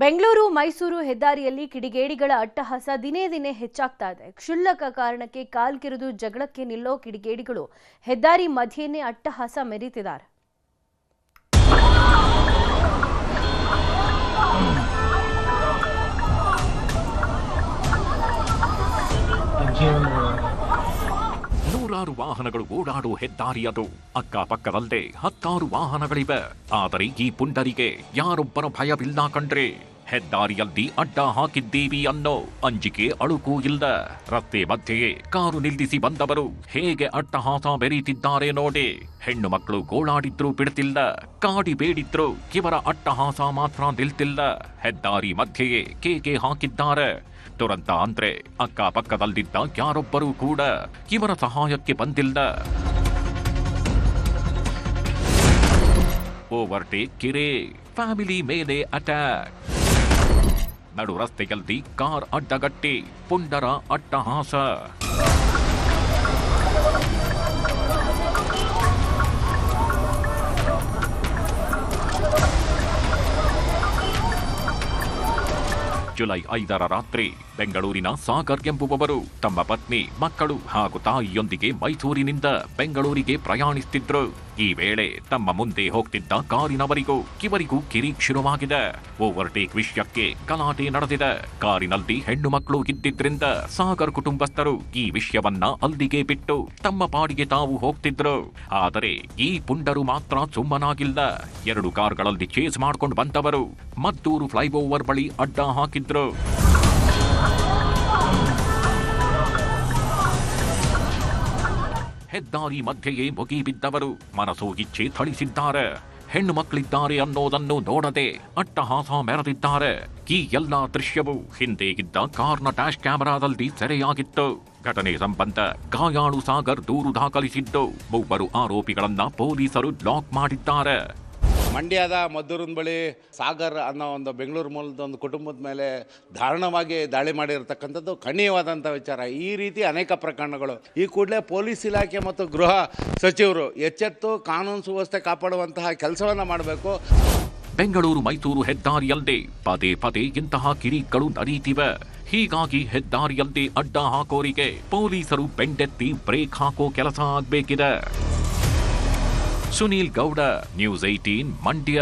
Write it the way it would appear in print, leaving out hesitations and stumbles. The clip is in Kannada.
ಬೆಂಗಳೂರು ಮೈಸೂರು ಹೆದ್ದಾರಿಯಲ್ಲಿ ಕಿಡಿಗೇಡಿಗಳ ಅಟ್ಟಹಾಸ ದಿನೇ ದಿನೇ ಹೆಚ್ಚಾಗ್ತಾ ಇದೆ. ಕ್ಷುಲ್ಲಕ ಕಾರಣಕ್ಕೆ ಕಾಲ್ಕಿರಿದು ಜಗಳಕ್ಕೆ ನಿಲ್ಲೋ ಕಿಡಿಗೇಡಿಗಳು ಹೆದ್ದಾರಿ ಮಧ್ಯೆನೇ ಅಟ್ಟಹಾಸ ಮೆರೀತಿದ್ದಾರೆ. ನೂರಾರು ವಾಹನಗಳು ಓಡಾಡೋ ಹೆದ್ದಾರಿ ಅದು. ಅಕ್ಕಪಕ್ಕದಲ್ಲೇ 10 ವಾಹನಗಳಿವೆ. ಆದರೆ ಈ ಪುಂಡರಿಗೆ ಯಾರೊಬ್ಬರ ಭಯವಿಲ್ಲ ಕಂಡ್ರೆ. ಹೆದ್ದಾರಿಯಲ್ಲಿ ಅಡ್ಡ ಹಾಕಿದ್ದೀವಿ ಅನ್ನೋ ಅಂಜಿಕೆ ಅಳುಕೂ ಇಲ್ಲ. ರಸ್ತೆ ಮಧ್ಯೆಯೇ ಕಾರು ನಿಲ್ಲಿಸಿ ಬಂದವರು ಹೇಗೆ ಅಟ್ಟಹಾಸ ಬೆರೀತಿದ್ದಾರೆ ನೋಡಿ. ಹೆಣ್ಣು ಮಕ್ಕಳು ಗೋಳಾಡಿದ್ರು ಬಿಡ್ತಿಲ್ಲ, ಕಾಡಿ ಬೇಡಿದ್ರು ಇವರ ಅಟ್ಟಹಾಸ ಮಾತ್ರ ನಿಲ್ತಿಲ್ಲ. ಹೆದ್ದಾರಿ ಮಧ್ಯೆಯೇ ಕೇಕೆ ಹಾಕಿದ್ದಾರೆ. ದುರಂತ ಅಂದ್ರೆ ಅಕ್ಕಪಕ್ಕದಲ್ಲಿದ್ದ ಯಾರೊಬ್ಬರೂ ಕೂಡ ಇವರ ಸಹಾಯಕ್ಕೆ ಬಂದಿಲ್ಲ. ಓವರ್ಟೇಕ್ ಕಿರೆ, ಫ್ಯಾಮಿಲಿ ಮೇಲೆ ಅಟ್ಯಾಕ್. ನಡು ರಸ್ತೆಯಲ್ಲಿ ಕಾರ್ ಅಡ್ಡಗಟ್ಟಿ ಪುಂಡರ ಅಟ್ಟಹಾಸ. ಜುಲೈ 5ರ ರಾತ್ರಿ ಬೆಂಗಳೂರಿನ ಸಾಗರ್ ಎಂಬುವವರು ತಮ್ಮ ಪತ್ನಿ, ಮಕ್ಕಳು ಹಾಗೂ ತಾಯಿಯೊಂದಿಗೆ ಮೈಸೂರಿನಿಂದ ಬೆಂಗಳೂರಿಗೆ ಪ್ರಯಾಣಿಸುತ್ತಿದ್ರು. ಈ ವೇಳೆ ತಮ್ಮ ಮುಂದೆ ಹೋಗ್ತಿದ್ದ ಕಾರಿನವರಿಗೂ ಇವರಿಗೂ ಕಿರಿಕ್ ಶುರುವಾಗಿದೆ. ಓವರ್ಟೇಕ್ ವಿಷಯಕ್ಕೆ ಗಲಾಟೆ ನಡೆದಿದೆ. ಕಾರಿನಲ್ಲಿ ಹೆಣ್ಣು ಮಕ್ಕಳು ಇದ್ದಿದ್ರಿಂದ ಸಾಗರ್ ಕುಟುಂಬಸ್ಥರು ಈ ವಿಷಯವನ್ನ ಅಲ್ಲಿಗೆ ಬಿಟ್ಟು ತಮ್ಮ ಪಾಡಿಗೆ ತಾವು ಹೋಗ್ತಿದ್ರು. ಆದರೆ ಈ ಪುಂಡರು ಮಾತ್ರ ಸುಮ್ಮನಾಗಿಲ್ಲ. 2 ಕಾರ್ಗಳಲ್ಲಿ ಚೇಸ್ ಮಾಡ್ಕೊಂಡು ಬಂದವರು ಮದ್ದೂರು ಫ್ಲೈಓವರ್ ಬಳಿ ಅಡ್ಡ ಹಾಕಿದ್ರು. ಹೆದ್ದಾರಿ ಮಧ್ಯೆಯೇ ಮುಗಿಬಿದ್ದವರು ಮನಸೋ ಇಚ್ಛೆ ಥಳಿಸಿದ್ದಾರೆ. ಹೆಣ್ಣು ಮಕ್ಕಳಿದ್ದಾರೆ ಅನ್ನೋದನ್ನು ನೋಡದೆ ಅಟ್ಟಹಾಸ ಮೆರೆದಿದ್ದಾರೆ. ಈ ಎಲ್ಲಾ ದೃಶ್ಯವು ಹಿಂದೆ ಇದ್ದ ಕಾರ್ನ ಡ್ಯಾಶ್ ಕ್ಯಾಮೆರಾದಲ್ಲಿ ಸೆರೆಯಾಗಿತ್ತು. ಘಟನೆ ಸಂಬಂಧ ಗಾಯಾಳು ಸಾಗರ್ ದೂರು ದಾಖಲಿಸಿದ್ದು 3 ಆರೋಪಿಗಳನ್ನ ಪೊಲೀಸರು ಲಾಕ್ ಮಾಡಿದ್ದಾರೆ. ಮಂಡ್ಯದ ಮದ್ದೂರಿನ ಬಳಿ ಸಾಗರ್ ಅನ್ನೋ ಒಂದು ಬೆಂಗಳೂರು ಮೂಲದ ಒಂದು ಕುಟುಂಬದ ಮೇಲೆ ದಾರುಣವಾಗಿ ದಾಳಿ ಮಾಡಿರತಕ್ಕಂಥದ್ದು ಖಂಡನೀಯವಾದಂಥ ವಿಚಾರ. ಈ ರೀತಿ ಅನೇಕ ಪ್ರಕರಣಗಳು. ಈ ಕೂಡಲೇ ಪೊಲೀಸ್ ಇಲಾಖೆ ಮತ್ತು ಗೃಹ ಸಚಿವರು ಎಚ್ಚೆತ್ತು ಕಾನೂನು ಸುವ್ಯವಸ್ಥೆ ಕಾಪಾಡುವಂತಹ ಕೆಲಸವನ್ನು ಮಾಡಬೇಕು. ಬೆಂಗಳೂರು ಮೈಸೂರು ಹೆದ್ದಾರಿಯಲ್ಲೇ ಪದೇ ಪದೇ ಇಂತಹ ಕಿರಿಕ್ಗಳು ನಡೆಯುತ್ತಿವೆ. ಹೀಗಾಗಿ ಹೆದ್ದಾರಿಯಲ್ಲೇ ಅಡ್ಡ ಹಾಕೋರಿಗೆ ಪೊಲೀಸರು ಬೆಂಡೆತ್ತಿ ಬ್ರೇಕ್ ಹಾಕೋ ಕೆಲಸ ಆಗಬೇಕಿದೆ. ಸುನೀಲ್ ಗೌಡ, ನ್ಯೂಸ್ 18 ಮಂಡ್ಯ.